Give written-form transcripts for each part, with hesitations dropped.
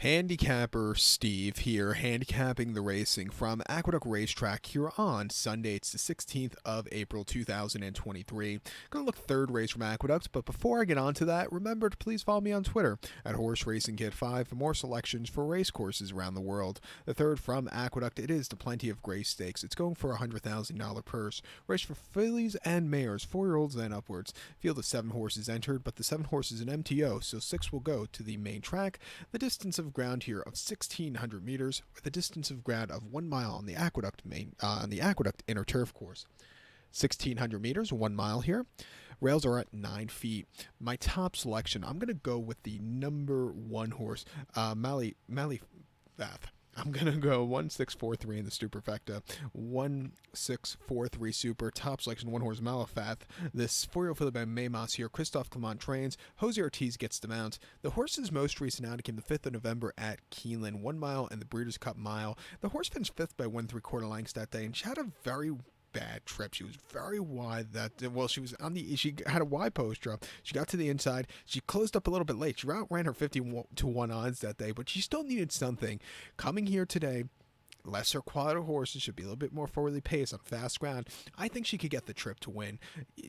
Handicapper Steve here, handicapping the racing from Aqueduct Racetrack here on Sunday. It's the 16th of April 2023. Gonna look third race from Aqueduct, but before I get on to that, remember to please follow me on Twitter at Horse Racing Kid 5 for more selections for race courses around the world. The third from Aqueduct, it is the Plenty of Grace Stakes. It's going for a $100,000 purse. Race for fillies and mares, 4-year-olds and upwards. Field of 7 horses entered, but the 7 horses in MTO, so 6 will go to the main track. The distance of ground here of 1,600 meters, with a distance of ground of 1 mile on the Aqueduct inner turf course. 1,600 meters, 1 mile here. Rails are at 9 feet. My top selection, I'm going to go with the number 1 horse, Malifath. I'm going to go 1643 in the superfecta, 1643 super, top selection, 1 horse Malifath. This 4-year-old filly by Maymas here, Christophe Clement trains, Jose Ortiz gets the mount. The horse's most recent outing came the 5th of November at Keeneland, 1 mile and the Breeders' Cup mile. The horse finished 5th by 1 3/4 lengths that day, and she had a very bad trip. She was very wide she had a wide post drop. She got to the inside. She closed up a little bit late. She outran her 50-1 odds that day, but she still needed something. Coming here today, lesser quality horses should be a little bit more forwardly paced on fast ground. I think she could get the trip to win,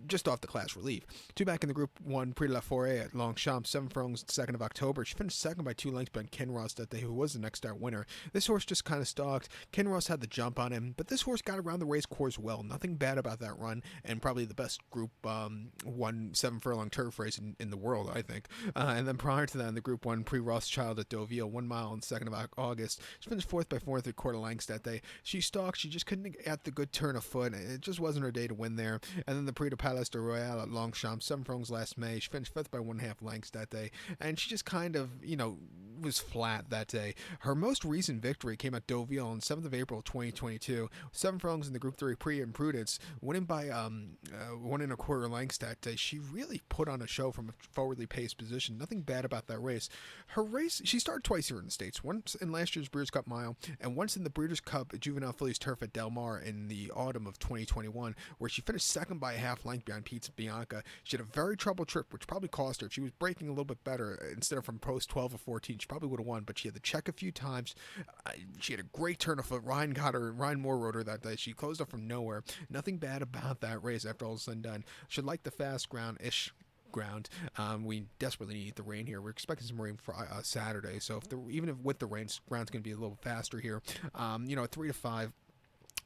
just off the class relief. 2 back in the Group 1 Prix de la Forêt at Longchamp, 7 furlongs, 2nd of October. She finished 2nd by 2 lengths behind Kinross that day, who was the next start winner. This horse just kind of stalked. Kinross had the jump on him, but this horse got around the race course well. Nothing bad about that run, and probably the best Group 1 7 furlong turf race in the world, I think. And then prior to that, in the Group 1 Prix Rothschild at Deauville, 1 mile on 2nd of August. She finished 4th by 4 3/4 lengths that day. She stalked. She just couldn't get the good turn of foot. It just wasn't her day to win there. And then the Prix de Palais de Royal at Longchamp, 7 furlongs last May. She finished 5th by 1.5 lengths that day. And she just kind of, was flat that day. Her most recent victory came at Deauville on 7th of April 2022. 7 furlongs in the Group 3 Prix Imprudence, winning by 1 1/4 lengths that day. She really put on a show from a forwardly paced position. Nothing bad about that race. Her race, she started twice here in the States. Once in last year's Breeders' Cup Mile, and once in the Breeders' Cup Juvenile Fillies Turf at Del Mar in the autumn of 2021, where she finished 2nd by a half length behind Pizza Bianca. She had a very troubled trip, which probably cost her. If she was breaking a little bit better, instead of from post 12 or 14, she probably would have won, but she had to check a few times. She had a great turn of foot. Ryan Moore rode her that day. She closed up from nowhere. Nothing bad about that race after all is said and done. Should like the fast ground-ish ground. We desperately need the rain here. We're expecting some rain for Saturday, so even if with the rain, ground's going to be a little faster here. At 3 to 5.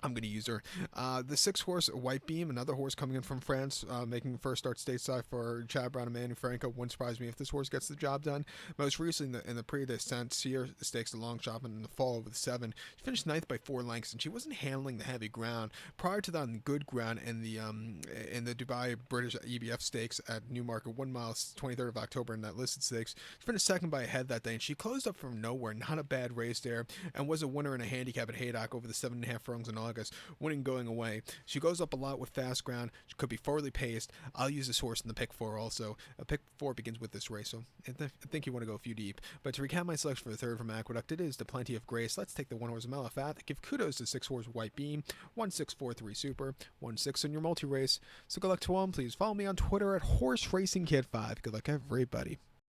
I'm going to use her. The 6 horse White Beam, another horse coming in from France, making the first start stateside for Chad Brown and Manny Franco. Wouldn't surprise me if this horse gets the job done. Most recently in the Prix de Saint-Cyr Stakes, the Longchamp in the fall with 7. She finished 9th by 4 lengths, and she wasn't handling the heavy ground. Prior to that, on the good ground in the Dubai British EBF Stakes at Newmarket, 1 mile, 23rd of October in that listed stakes. She finished 2nd by a head that day, and she closed up from nowhere. Not a bad race there, and was a winner in a handicap at Haydock over the 7.5 furlongs in August, winning going away. She goes up a lot with fast ground. She could be forwardly paced. I'll use this horse in the pick 4 also. Pick 4 begins with this race, so I think you want to go a few deep. But to recap my selection for the third from Aqueduct, it is the Plenty of Grace. Let's take the 1 horse Malifath. Give kudos to 6 horse White Beam, 1643 Super, 1-6 in your multi-race. So good luck to all. Please follow me on Twitter at Horse Racing Kid 5. Good luck, everybody.